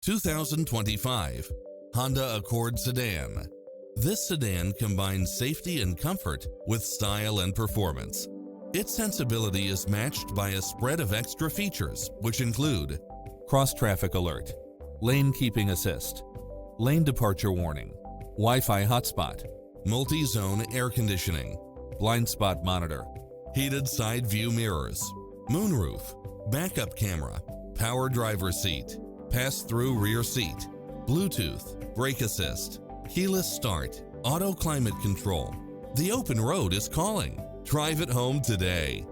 2025 Honda Accord Sedan. This sedan combines safety and comfort with style and performance. Its sensibility is matched by a spread of extra features, which include cross-traffic alert, lane keeping assist, lane departure warning, Wi-Fi hotspot, multi-zone air conditioning, blind spot monitor, heated side view mirrors, moonroof, backup camera, power driver seat, pass-through rear seat, Bluetooth, brake assist, keyless start, auto climate control. The open road is calling. Drive it home today.